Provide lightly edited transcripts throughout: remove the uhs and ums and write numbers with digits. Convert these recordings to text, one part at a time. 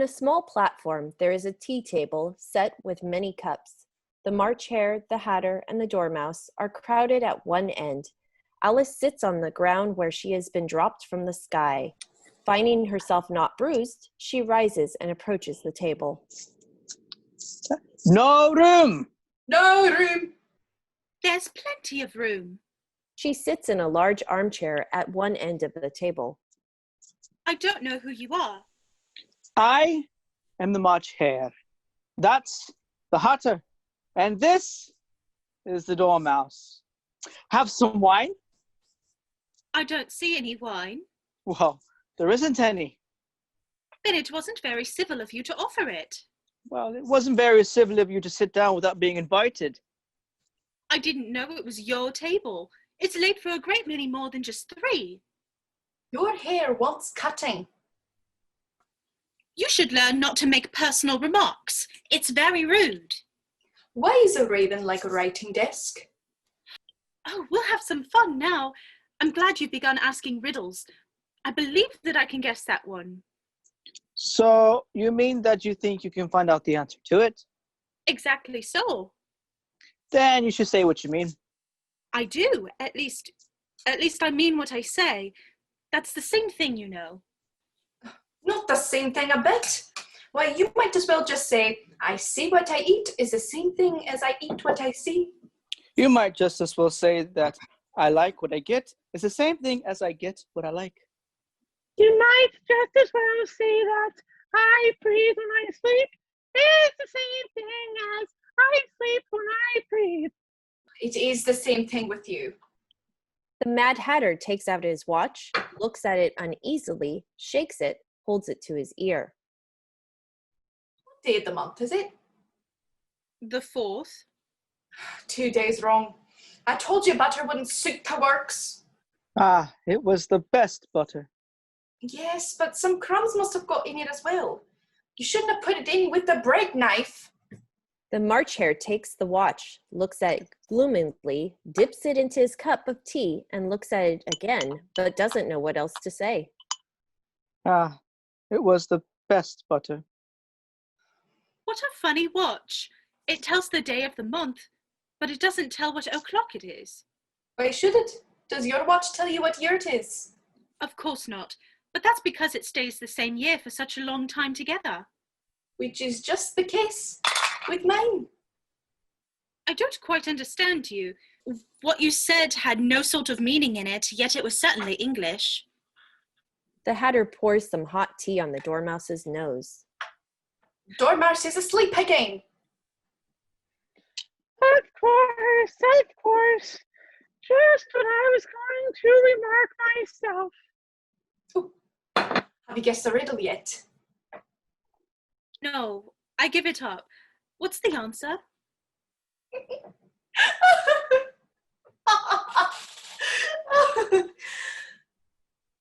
On a small platform, there is a tea table set with many cups. The March Hare, the Hatter, and the Dormouse are crowded at one end. Alice sits on the ground where she has been dropped from the sky. Finding herself not bruised, she rises and approaches the table. No room! No room! There's plenty of room. She sits in a large armchair at one end of the table. I don't know who you are. I am the March Hare. That's the Hatter. And this is the Dormouse. Have some wine? I don't see any wine. Well, there isn't any. Then it wasn't very civil of you to offer it. Well, it wasn't very civil of you to sit down without being invited. I didn't know it was your table. It's late for a great many more than just 3. Your hair wants cutting. You should learn not to make personal remarks. It's very rude. Why is a raven like a writing desk? Oh, we'll have some fun now. I'm glad you've begun asking riddles. I believe that I can guess that one. So, you mean that you think you can find out the answer to it? Exactly so. Then you should say what you mean. I do. At least I mean what I say. That's the same thing, you know. Not the same thing a bit. Why, you might as well just say, I see what I eat is the same thing as I eat what I see. You might just as well say that I like what I get is the same thing as I get what I like. You might just as well say that I breathe when I sleep is the same thing as I sleep when I breathe. It is the same thing with you. The Mad Hatter takes out his watch, looks at it uneasily, shakes it, holds it to his ear. What day of the month is it? The 4th. 2 days wrong. I told you butter wouldn't suit the works. Ah, it was the best butter. Yes, but some crumbs must have got in it as well. You shouldn't have put it in with the bread knife. The March Hare takes the watch, looks at it gloomily, dips it into his cup of tea, and looks at it again, but doesn't know what else to say. Ah, it was the best butter. What a funny watch. It tells the day of the month, but it doesn't tell what o'clock it is. Why should it? Does your watch tell you what year it is? Of course not, but that's because it stays the same year for such a long time together. Which is just the case with mine. I don't quite understand you. What you said had no sort of meaning in it, yet it was certainly English. The Hatter pours some hot tea on the Dormouse's nose. Dormouse is asleep again. Of course. Just when I was going to remark myself. Oh, have you guessed the riddle yet? No, I give it up. What's the answer?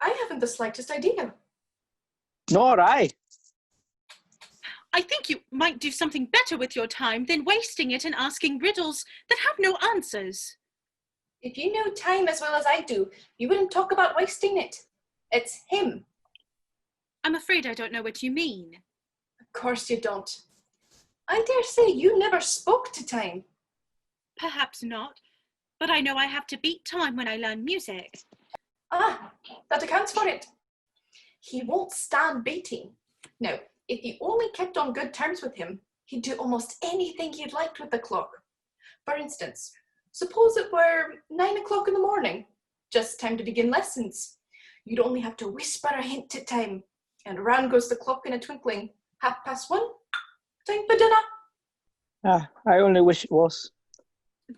I haven't the slightest idea. Nor I. I think you might do something better with your time than wasting it and asking riddles that have no answers. If you knew time as well as I do, you wouldn't talk about wasting it. It's him. I'm afraid I don't know what you mean. Of course you don't. I dare say you never spoke to time. Perhaps not, but I know I have to beat time when I learn music. Ah, that accounts for it. He won't stand beating. Now, if you only kept on good terms with him, he'd do almost anything you'd liked with the clock. For instance, suppose it were 9 o'clock in the morning, just time to begin lessons. You'd only have to whisper a hint at time, and around goes the clock in a twinkling. 1:30, time for dinner. Ah, I only wish it was.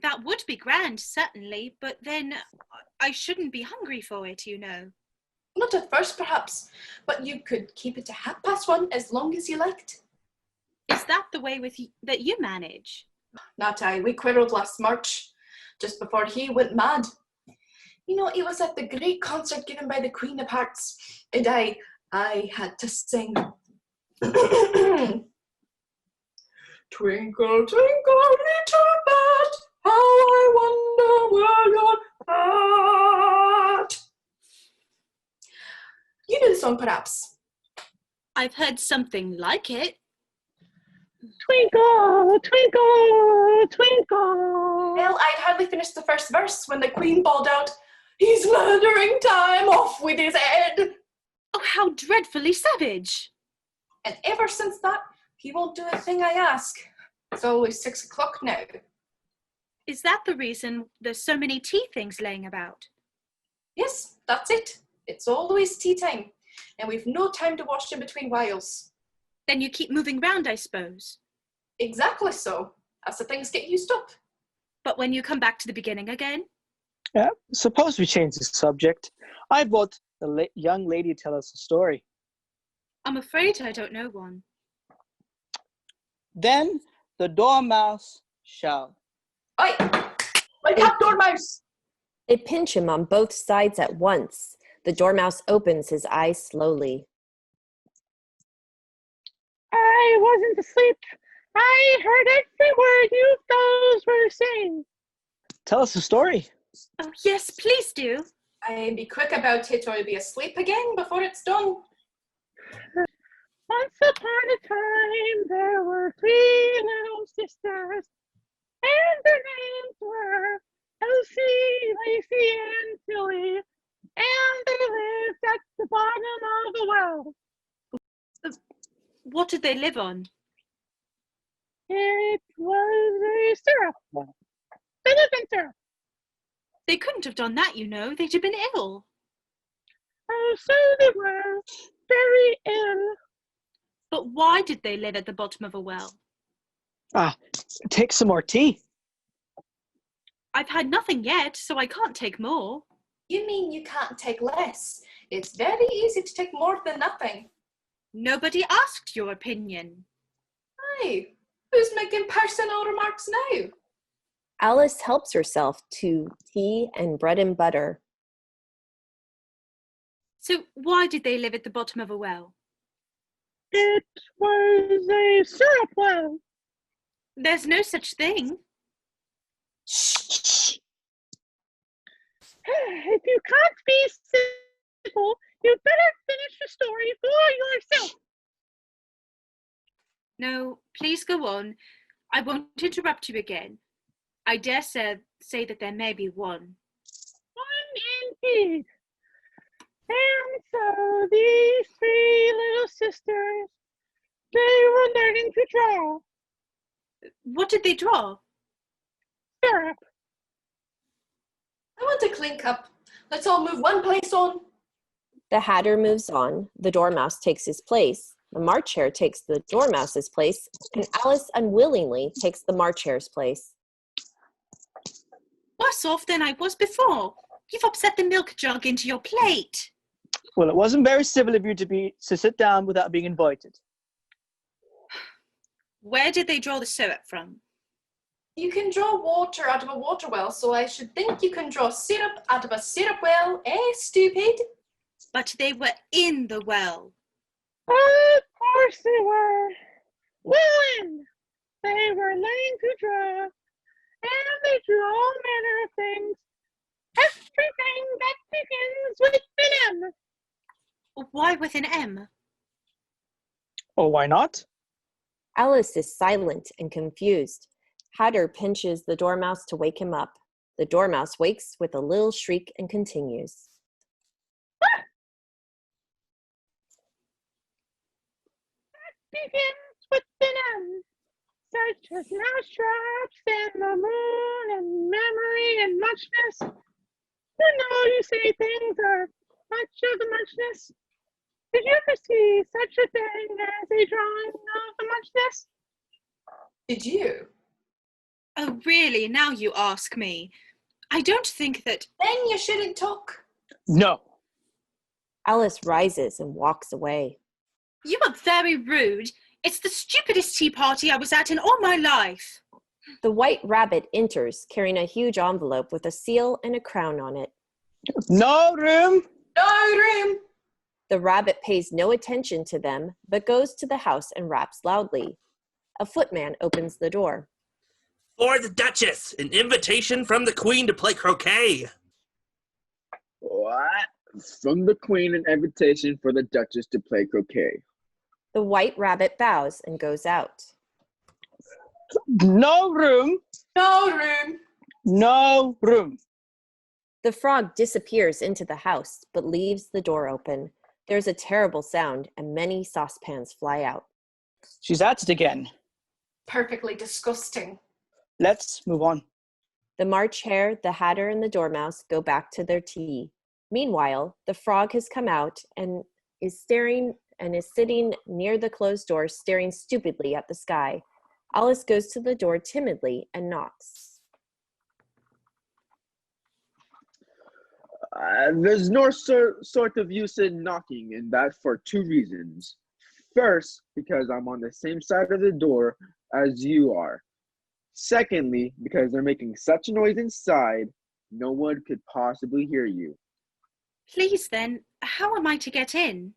That would be grand, certainly, but then I shouldn't be hungry for it, you know. Not at first, perhaps, but you could keep it to 1:30 as long as you liked. Is that the way that you manage? Not I. We quarrelled last March, just before he went mad. You know, it was at the great concert given by the Queen of Hearts, and I had to sing. Twinkle, twinkle, little bat, how I wonder where you're at. You know the song, perhaps? I've heard something like it. Twinkle, twinkle, twinkle. Well, I'd hardly finished the first verse when the Queen bawled out, "He's murdering time, off with his head!" Oh, how dreadfully savage. And ever since that, he won't do a thing I ask. It's always 6 o'clock now. Is that the reason there's so many tea things laying about? Yes, that's it. It's always tea time, and we've no time to wash in between whiles. Then you keep moving round, I suppose. Exactly so, as the things get used up. But when you come back to the beginning again? Yeah, suppose we change the subject. I brought the young lady to tell us a story. I'm afraid I don't know one. Then the Dormouse shall. Oi! Wake up, Dormouse! They pinch him on both sides at once. The Dormouse opens his eyes slowly. I wasn't asleep. I heard every word you fellows were saying. Tell us a story. Oh, yes, please do. And be quick about it or you'll be asleep again before it's done. Once upon a time, there were 3 little sisters, and their names were Elsie, Lacey, and Tilly, and they lived at the bottom of a well. What did they live on? It was a syrup well. They lived in syrup. They couldn't have done that, you know. They'd have been ill. Oh, so they were very ill. But why did they live at the bottom of a well? Take some more tea. I've had nothing yet, so I can't take more. You mean you can't take less? It's very easy to take more than nothing. Nobody asked your opinion. Aye, who's making personal remarks now? Alice helps herself to tea and bread and butter. So why did they live at the bottom of a well? It was a syrup well. There's no such thing. Shh. If you can't be simple, you'd better finish the story for yourself. No, please go on. I won't interrupt you again. I dare say that there may be one. One indeed. And so these 3 little sisters, they were learning to draw What did they draw? syrup. I want a clean cup. Let's all move one place on. The Hatter moves on. The Dormouse takes his place. The March Hare takes the Dormouse's place, and Alice unwillingly takes the March Hare's place. Worse off than I was before. You've upset the milk jug into your plate. Well, it wasn't very civil of you to sit down without being invited. Where did they draw the syrup from? You can draw water out of a water well, so I should think you can draw syrup out of a syrup well, stupid? But they were in the well. Of course they were. Well, in. They were learning to draw, and they drew all manner of things. Everything that begins with an M. Why with an M? Oh, why not? Alice is silent and confused. Hatter pinches the Dormouse to wake him up. The Dormouse wakes with a little shriek and continues. Begins with an M, such as mousetraps and the moon and memory and muchness. You know you say things are much of the muchness. Did you ever see such a thing as a drawing of the muchness? Did you? Oh, really? Now you ask me. I don't think that... Then you shouldn't talk. No. Alice rises and walks away. You are very rude. It's the stupidest tea party I was at in all my life. The White Rabbit enters, carrying a huge envelope with a seal and a crown on it. No room. No room. The rabbit pays no attention to them, but goes to the house and raps loudly. A footman opens the door. For the Duchess, an invitation from the Queen to play croquet. What? From the Queen, an invitation for the Duchess to play croquet. The white rabbit bows and goes out. No room. No room. No room. The frog disappears into the house, but leaves the door open. There's a terrible sound, and many saucepans fly out. She's at it again. Perfectly disgusting. Let's move on. The March Hare, the Hatter, and the Dormouse go back to their tea. Meanwhile, the frog has come out and is sitting near the closed door, staring stupidly at the sky. Alice goes to the door timidly and knocks. There's no sort of use in knocking, and that for two reasons. First, because I'm on the same side of the door as you are. Secondly, because they're making such a noise inside, no one could possibly hear you. Please then, how am I to get in?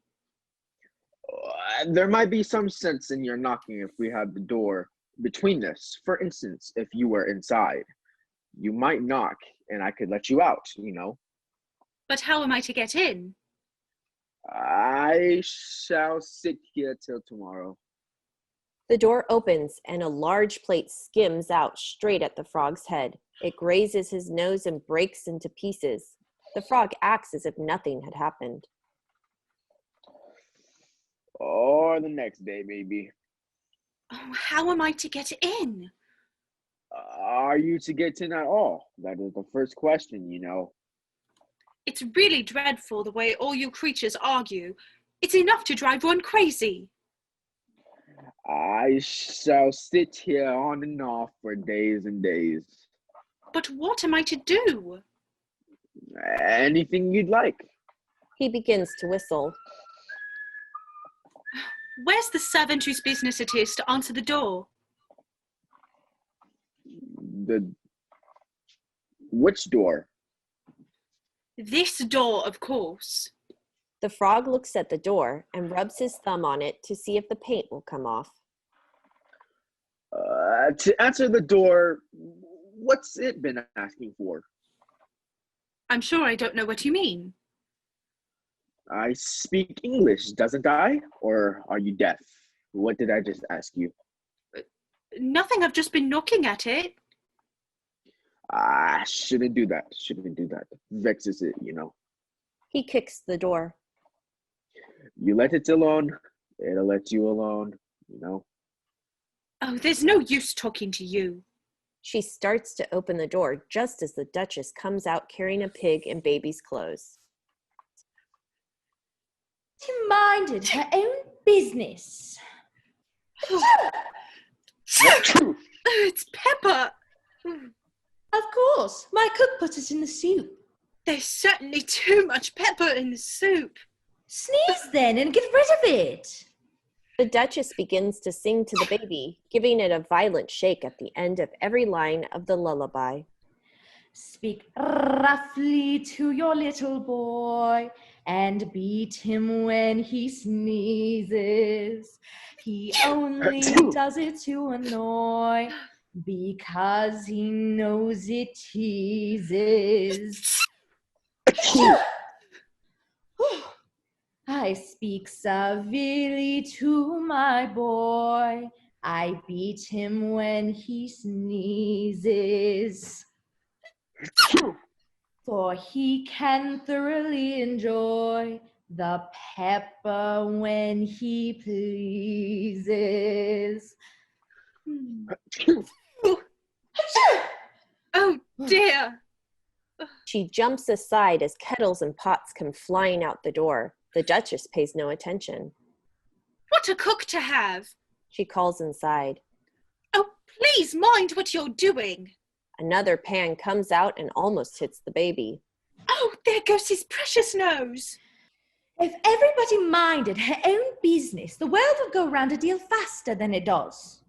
There might be some sense in your knocking if we had the door between us. For instance, if you were inside, you might knock and I could let you out, you know. But how am I to get in? I shall sit here till tomorrow. The door opens and a large plate skims out straight at the frog's head. It grazes his nose and breaks into pieces. The frog acts as if nothing had happened. Or the next day, maybe. Oh, how am I to get in? Are you to get in at all? That is the first question, you know. It's really dreadful the way all you creatures argue. It's enough to drive one crazy. I shall sit here on and off for days and days. But what am I to do? Anything you'd like. He begins to whistle. Where's the servant whose business it is to answer the door? Which door? This door, of course. The frog looks at the door and rubs his thumb on it to see if the paint will come off. To answer the door, what's it been asking for? I'm sure I don't know what you mean. I speak English, doesn't I? Or are you deaf? What did I just ask you? Nothing, I've just been knocking at it. Shouldn't do that. Shouldn't do that. Vexes it, you know. He kicks the door. You let it alone, it'll let you alone, you know. Oh, there's no use talking to you. She starts to open the door just as the Duchess comes out carrying a pig in baby's clothes. She minded her own business. It's Pepper. Of course, my cook put it in the soup. There's certainly too much pepper in the soup. Sneeze then and get rid of it. The Duchess begins to sing to the baby, giving it a violent shake at the end of every line of the lullaby. Speak roughly to your little boy and beat him when he sneezes. He only does it to annoy because he knows it teases. I speak severely to my boy. I beat him when he sneezes. For he can thoroughly enjoy the pepper when he pleases. Oh dear. She jumps aside as kettles and pots come flying out the door. The Duchess pays no attention. What a cook to have. She calls inside. Oh, please mind what you're doing. Another pan comes out and almost hits the baby. Oh, there goes his precious nose. If everybody minded her own business, the world would go round a deal faster than it does.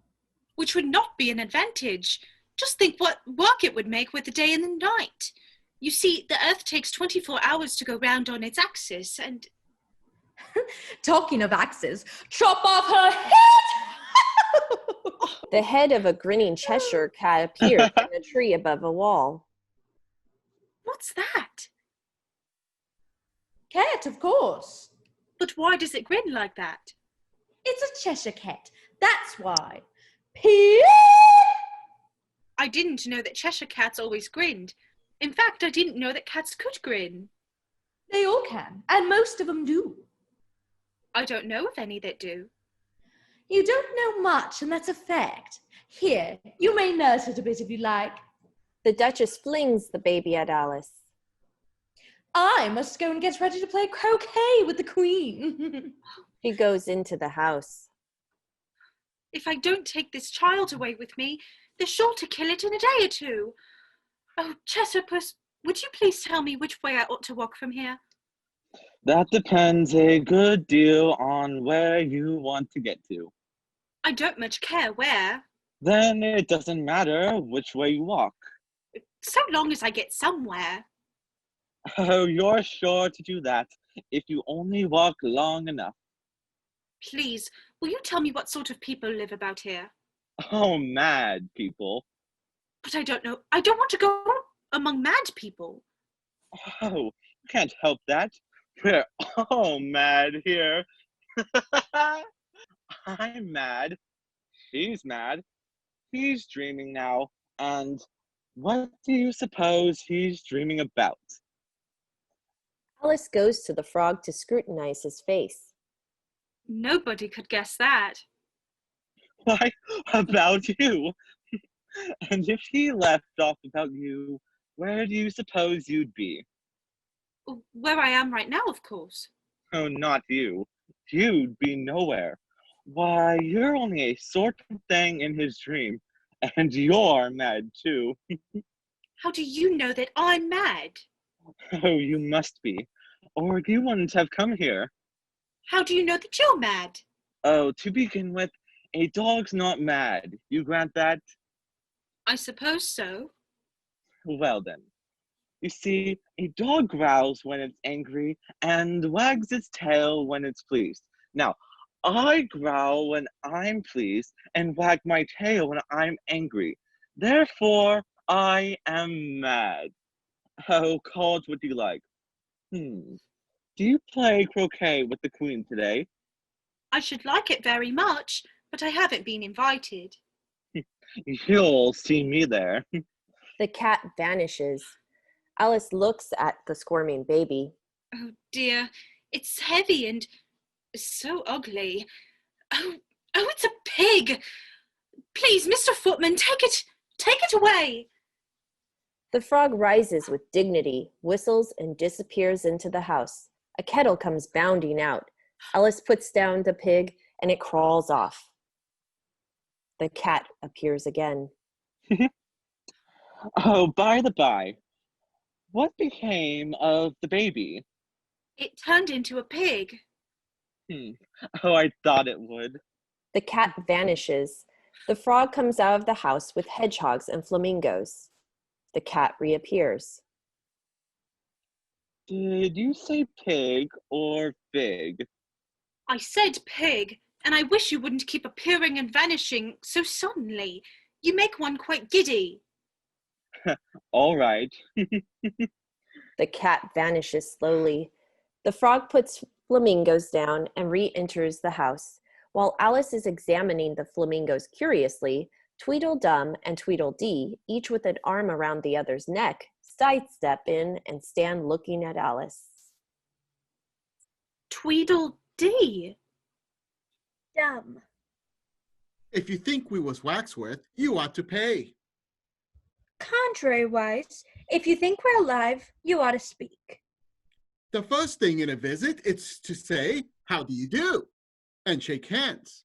Which would not be an advantage. Just think what work it would make with the day and the night. You see, the Earth takes 24 hours to go round on its axis, and... Talking of axes, chop off her head! The head of a grinning Cheshire cat appears in a tree above a wall. What's that? Cat, of course. But why does it grin like that? It's a Cheshire cat. That's why. Pig! I didn't know that Cheshire cats always grinned. In fact, I didn't know that cats could grin. They all can, and most of them do. I don't know of any that do. You don't know much, and that's a fact. Here, you may nurse it a bit if you like. The Duchess flings the baby at Alice. I must go and get ready to play croquet with the Queen. She goes into the house. If I don't take this child away with me, they're sure to kill it in a day or two. Oh, Chesopus, would you please tell me which way I ought to walk from here? That depends a good deal on where you want to get to. I don't much care where, Then it doesn't matter which way you walk. so long as I get somewhere. Oh, you're sure to do that if you only walk long enough. Please, will you tell me what sort of people live about here? Oh, mad people. But I don't know. I don't want to go among mad people. Oh, can't help that. We're all mad here. I'm mad. She's mad. He's dreaming now. And what do you suppose he's dreaming about? Alice goes to the frog to scrutinize his face. Nobody could guess that. Why, about you. And if he left off about you, where do you suppose you'd be? Where I am right now, of course. Oh, not you. You'd be nowhere. Why, you're only a sort of thing in his dream, and you're mad too. How do you know that I'm mad? Oh, you must be, or you wouldn't have come here. How do you know that you're mad? Oh, to begin with, a dog's not mad. You grant that? I suppose so. Well then. You see, a dog growls when it's angry and wags its tail when it's pleased. Now, I growl when I'm pleased and wag my tail when I'm angry. Therefore, I am mad. Oh, call it what you like. Do you play croquet with the Queen today? I should like it very much, but I haven't been invited. You'll see me there. The cat vanishes. Alice looks at the squirming baby. Oh dear, it's heavy and so ugly. Oh, it's a pig! Please, Mr. Footman, take it away! The frog rises with dignity, whistles, and disappears into the house. A kettle comes bounding out. Alice puts down the pig, and it crawls off. The cat appears again. Oh, by the by, what became of the baby? It turned into a pig. Oh, I thought it would. The cat vanishes. The frog comes out of the house with hedgehogs and flamingos. The cat reappears. Did you say pig or fig? I said pig, and I wish you wouldn't keep appearing and vanishing so suddenly. You make one quite giddy. All right. The cat vanishes slowly. The frog puts flamingos down and re-enters the house. While Alice is examining the flamingos curiously, Tweedledum and Tweedledee, each with an arm around the other's neck, sidestep in and stand looking at Alice. Tweedledee. Dumb. If you think we was Waxworth, you ought to pay. Contrary-wise, if you think we're alive, you ought to speak. The first thing in a visit is to say, how do you do? And shake hands.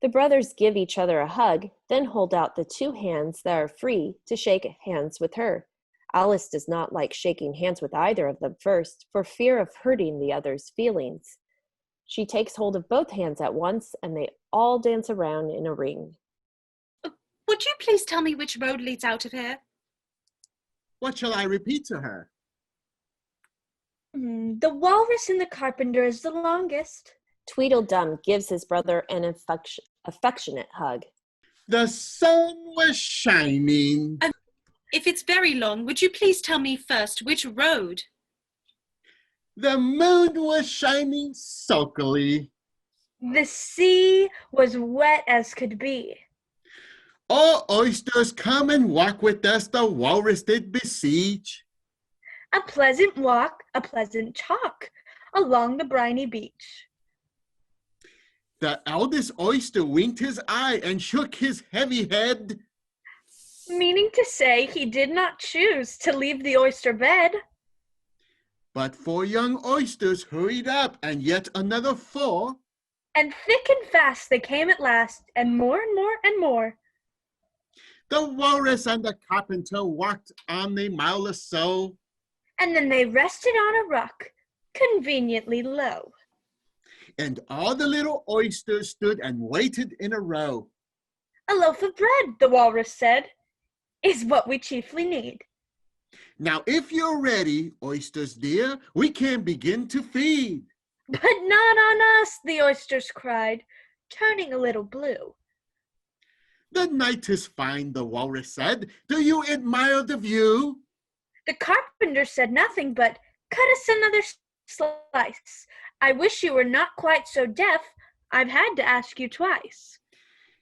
The brothers give each other a hug, then hold out the two hands that are free to shake hands with her. Alice does not like shaking hands with either of them first, for fear of hurting the other's feelings. She takes hold of both hands at once, and they all dance around in a ring. Would you please tell me which road leads out of here? What shall I repeat to her? The walrus and the carpenter is the longest. Tweedledum gives his brother an affectionate hug. The sun was shining. If it's very long, would you please tell me first which road? The moon was shining sulkily. The sea was wet as could be. All oysters, come and walk with us, the walrus did beseech. A pleasant walk, a pleasant talk, along the briny beach. The eldest oyster winked his eye and shook his heavy head, Meaning to say he did not choose to leave the oyster bed. but 4 young oysters hurried up, and yet another 4. And thick and fast they came at last, and more and more and more. The walrus and the carpenter walked on a mile or so, And then they rested on a rock, conveniently low. and all the little oysters stood and waited in a row. A loaf of bread, the walrus said, is what we chiefly need. Now, if you're ready, oysters dear, we can begin to feed. But not on us, the oysters cried, turning a little blue. The night is fine, the walrus said. Do you admire the view? The carpenter said nothing but, cut us another slice. I wish you were not quite so deaf. I've had to ask you twice.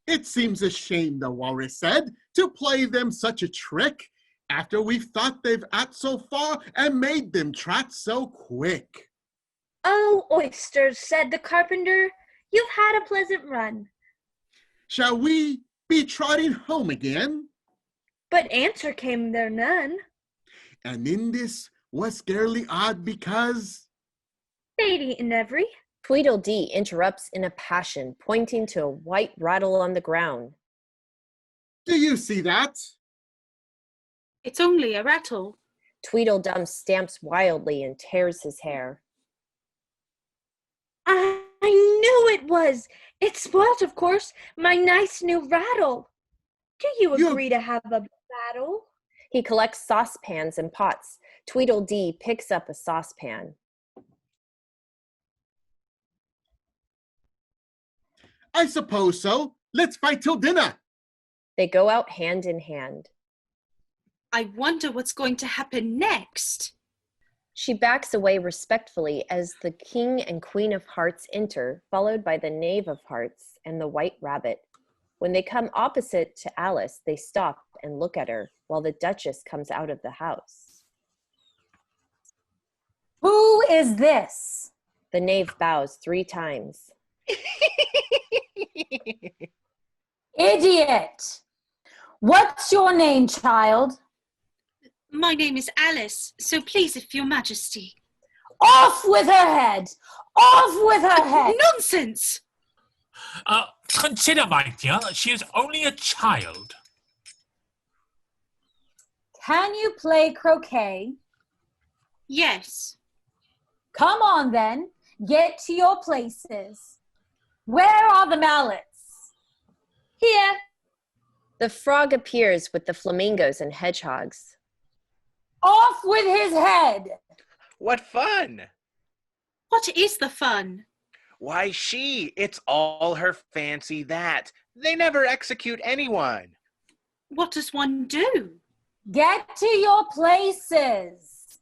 It seems a shame, the walrus said, to play them such a trick, after we've thought they've ate so far and made them trot so quick. Oh, oysters, said the carpenter, you've had a pleasant run. Shall we be trotting home again? But answer came there none. And in this was scarcely odd because They'd eaten every. Tweedledee interrupts in a passion, pointing to a white rattle on the ground. do you see that? It's only a rattle. Tweedledum stamps wildly and tears his hair. I knew it was. It spoilt, of course, my nice new rattle. Do you agree to have a battle? He collects saucepans and pots. Tweedledee picks up a saucepan. I suppose so. Let's fight till dinner. They go out hand in hand. I wonder what's going to happen next. She backs away respectfully as the King and Queen of Hearts enter, followed by the Knave of Hearts and the White Rabbit. When they come opposite to Alice, they stop and look at her, while the Duchess comes out of the house. Who is this? The Knave bows 3 times. Idiot! What's your name, child? My name is Alice, so please, if your majesty. Off with her head! Off with her head! Nonsense! Consider, my dear, she is only a child. Can you play croquet? Yes. Come on then, get to your places. Where are the mallets? Here. The frog appears with the flamingos and hedgehogs. Off with his head! What fun! What is the fun? Why, it's all her fancy that. They never execute anyone. What does one do? Get to your places.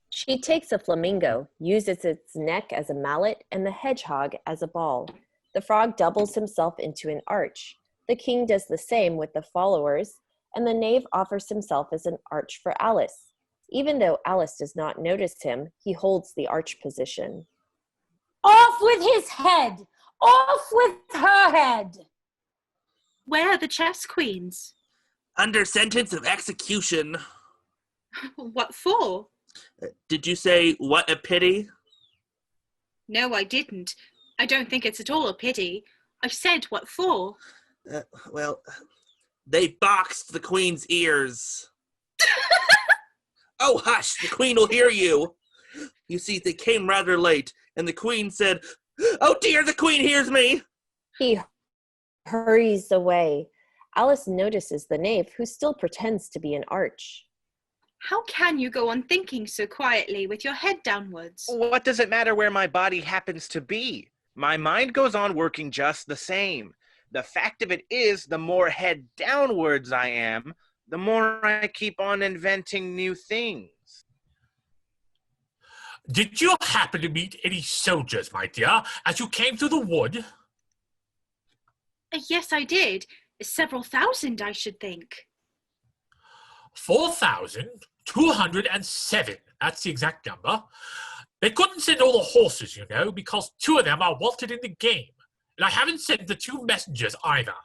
She takes a flamingo, uses its neck as a mallet, and the hedgehog as a ball. The frog doubles himself into an arch. The king does the same with the followers, and the knave offers himself as an arch for Alice. Even though Alice does not notice him, he holds the arch position. Off with his head! Off with her head! Where are the chess queens? Under sentence of execution. What for? Did you say, what a pity? No, I didn't. I don't think it's at all a pity. I said, what for? Well, they boxed the queen's ears. Oh, hush, the queen will hear you. You see, they came rather late, and the queen said, oh dear, the queen hears me. He hurries away. Alice notices the knave, who still pretends to be an arch. How can you go on thinking so quietly with your head downwards? What does it matter where my body happens to be? My mind goes on working just the same. The fact of it is, the more head downwards I am, the more I keep on inventing new things. Did you happen to meet any soldiers, my dear, as you came through the wood? Yes, I did. Several thousand, I should think. 4,207. That's the exact number. They couldn't send all the horses, you know, because 2 of them are wanted in the game. And I haven't sent the 2 messengers either.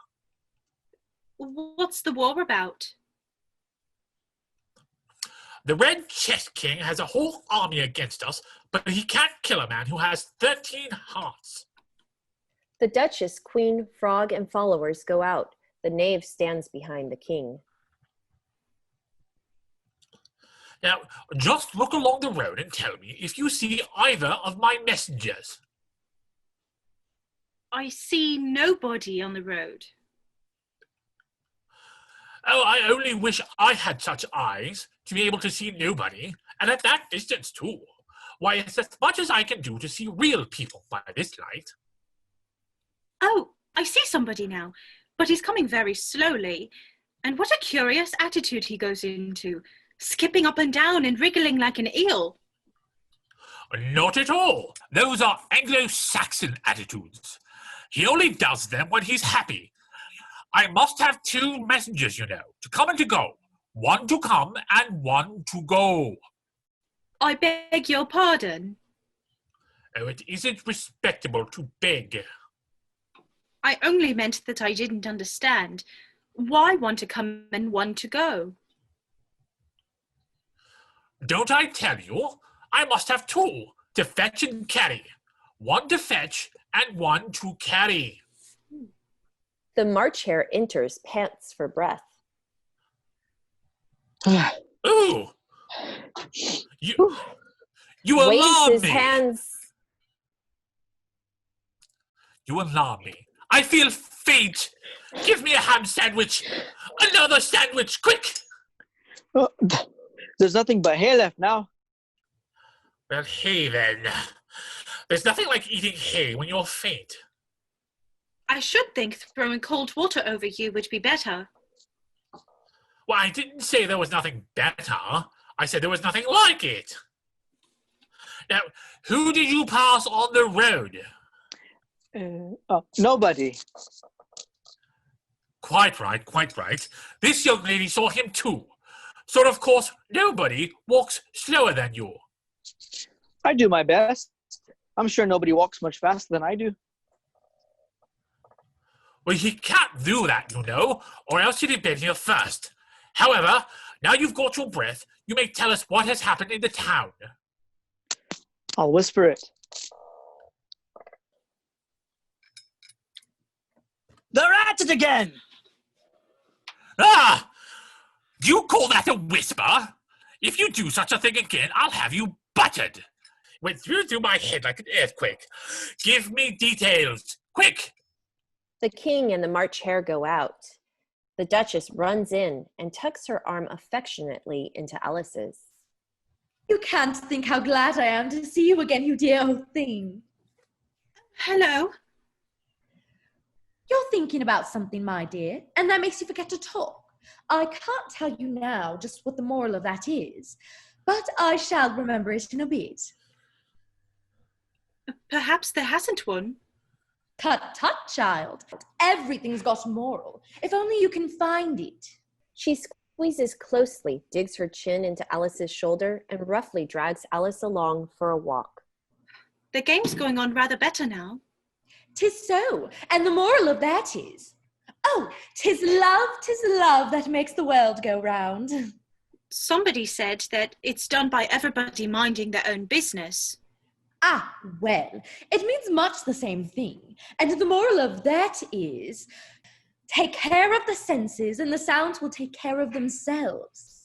What's the war about? The Red Chess King has a whole army against us, but he can't kill a man who has 13 hearts. The Duchess, Queen, Frog, and followers go out. The knave stands behind the king. Now, just look along the road and tell me if you see either of my messengers. I see nobody on the road. Oh, I only wish I had such eyes to be able to see nobody, and at that distance too. Why, it's as much as I can do to see real people by this light. Oh, I see somebody now, but he's coming very slowly. And what a curious attitude he goes into, skipping up and down and wriggling like an eel. Not at all. Those are Anglo-Saxon attitudes. He only does them when he's happy. I must have 2 messengers, you know, to come and to go. 1 to come and 1 to go. I beg your pardon. Oh, it isn't respectable to beg. I only meant that I didn't understand. Why 1 to come and 1 to go? Don't I tell you? I must have 2 to fetch and carry. 1 to fetch and 1 to carry. The March Hare enters, pants for breath. Ooh! You Waves alarm his me! hands. You alarm me. I feel faint. Give me a ham sandwich. Another sandwich, quick! Oh, there's nothing but hay left now. Well, hay then. There's nothing like eating hay when you're faint. I should think throwing cold water over you would be better. Well, I didn't say there was nothing better. I said there was nothing like it. Now, who did you pass on the road? Nobody. Quite right, quite right. This young lady saw him too. So, of course, nobody walks slower than you. I do my best. I'm sure nobody walks much faster than I do. Well, he can't do that, you know, or else he'd have been here first. However, now you've got your breath, you may tell us what has happened in the town. I'll whisper it. They're at it again! Ah! Do you call that a whisper? If you do such a thing again, I'll have you buttered. Went through my head like an earthquake. Give me details, quick! The king and the March Hare go out. The Duchess runs in and tucks her arm affectionately into Alice's. You can't think how glad I am to see you again, you dear old thing. Hello. You're thinking about something, my dear, and that makes you forget to talk. I can't tell you now just what the moral of that is, but I shall remember it in a bit. Perhaps there hasn't one. Tut, tut, child. Everything's got a moral, if only you can find it. She squeezes closely, digs her chin into Alice's shoulder, and roughly drags Alice along for a walk. The game's going on rather better now. 'Tis so, and the moral of that is, oh, 'tis love that makes the world go round. Somebody said that it's done by everybody minding their own business. Ah, well, it means much the same thing. And the moral of that is, take care of the senses and the sounds will take care of themselves.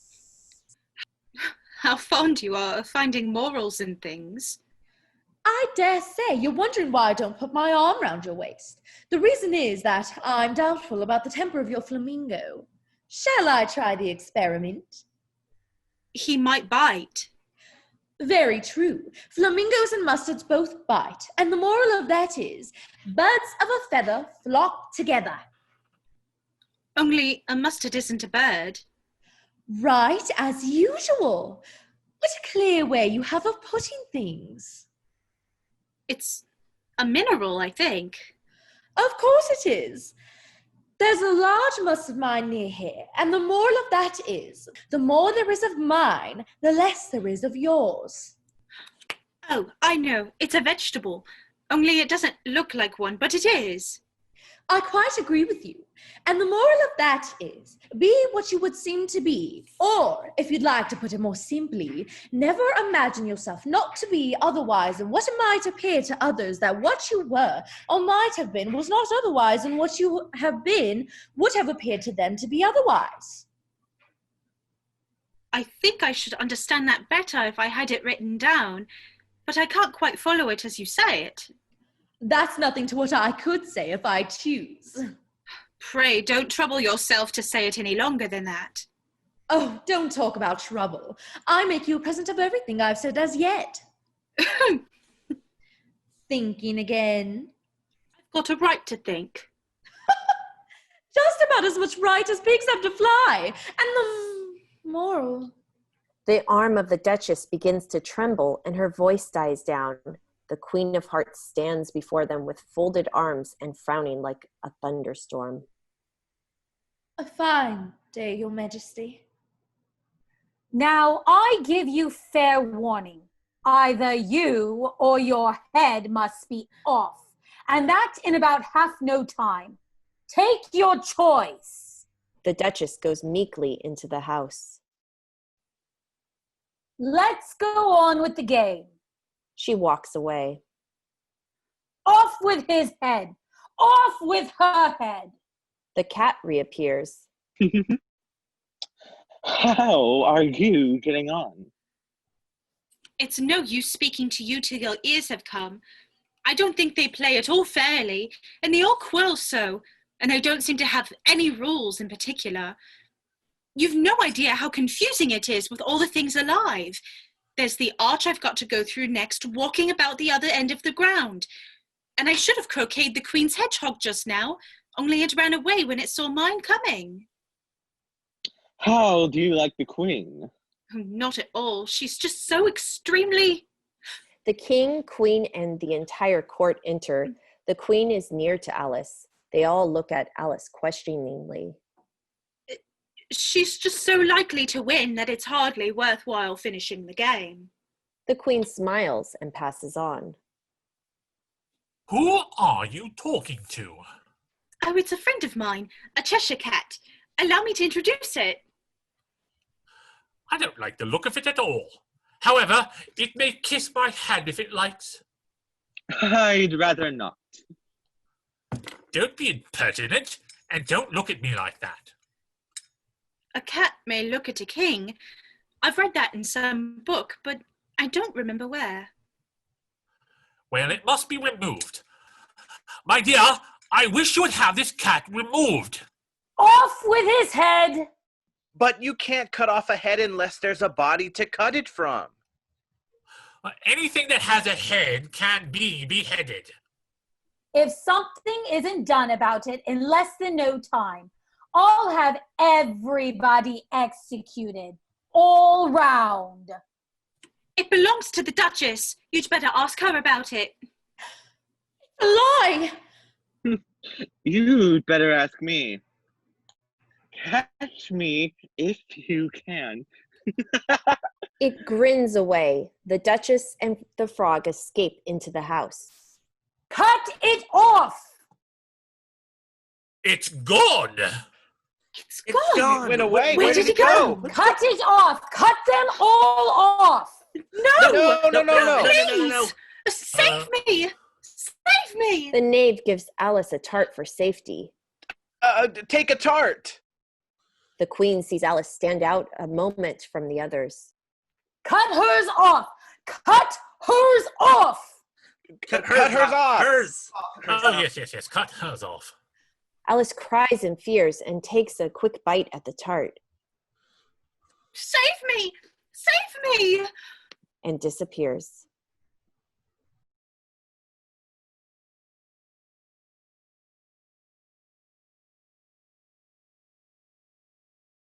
How fond you are of finding morals in things. I dare say you're wondering why I don't put my arm round your waist. The reason is that I'm doubtful about the temper of your flamingo. Shall I try the experiment? He might bite. Very true. Flamingos and mustards both bite, and the moral of that is, birds of a feather flock together. Only a mustard isn't a bird. Right, as usual. What a clear way you have of putting things. It's a mineral, I think. Of course it is. There's a large muss of mine near here, and the moral of that is, the more there is of mine, the less there is of yours. Oh, I know. It's a vegetable. Only it doesn't look like one, but it is. I quite agree with you. And the moral of that is, be what you would seem to be. Or, if you'd like to put it more simply, never imagine yourself not to be otherwise than what it might appear to others that what you were or might have been was not otherwise than what you have been would have appeared to them to be otherwise. I think I should understand that better if I had it written down, but I can't quite follow it as you say it. That's nothing to what I could say if I choose. Pray, don't trouble yourself to say it any longer than that. Oh, don't talk about trouble. I make you a present of everything I've said as yet. Thinking again? I've got a right to think. Just about as much right as pigs have to fly. And the moral. The arm of the Duchess begins to tremble and her voice dies down. The Queen of Hearts stands before them with folded arms and frowning like a thunderstorm. A fine day, Your Majesty. Now I give you fair warning. Either you or your head must be off, and that in about half no time. Take your choice. The Duchess goes meekly into the house. Let's go on with the game. She walks away. Off with his head. Off with her head. The cat reappears. How are you getting on? It's no use speaking to you till your ears have come. I don't think they play at all fairly, and they all quarrel so, and they don't seem to have any rules in particular. You've no idea how confusing it is with all the things alive. There's the arch I've got to go through next, walking about the other end of the ground. And I should have croqueted the Queen's hedgehog just now, only it ran away when it saw mine coming. How do you like the Queen? Not at all. She's just so extremely... The king, queen, and the entire court enter. The Queen is near to Alice. They all look at Alice questioningly. She's just so likely to win that it's hardly worthwhile finishing the game. The Queen smiles and passes on. Who are you talking to? Oh, it's a friend of mine, a Cheshire cat. Allow me to introduce it. I don't like the look of it at all. However, it may kiss my hand if it likes. I'd rather not. Don't be impertinent, and don't look at me like that. A cat may look at a king. I've read that in some book, but I don't remember where. Well, it must be removed. My dear, I wish you would have this cat removed. Off with his head. But you can't cut off a head unless there's a body to cut it from. Anything that has a head can be beheaded. If something isn't done about it in less than no time, I'll have everybody executed, all round. It belongs to the Duchess. You'd better ask her about it. A lie! You'd better ask me. Catch me if you can. It grins away. The Duchess and the frog escape into the house. Cut it off! It's gone! It's gone. It went away. Where did it go? Cut it off! Cut them all off! No! Please! Save me! Save me! The knave gives Alice a tart for safety. Take a tart. The Queen sees Alice stand out a moment from the others. Cut hers off! Cut hers off! Cut hers off. Hers. Oh, yes. Cut hers off. Alice cries in fears and takes a quick bite at the tart. Save me! Save me! And disappears.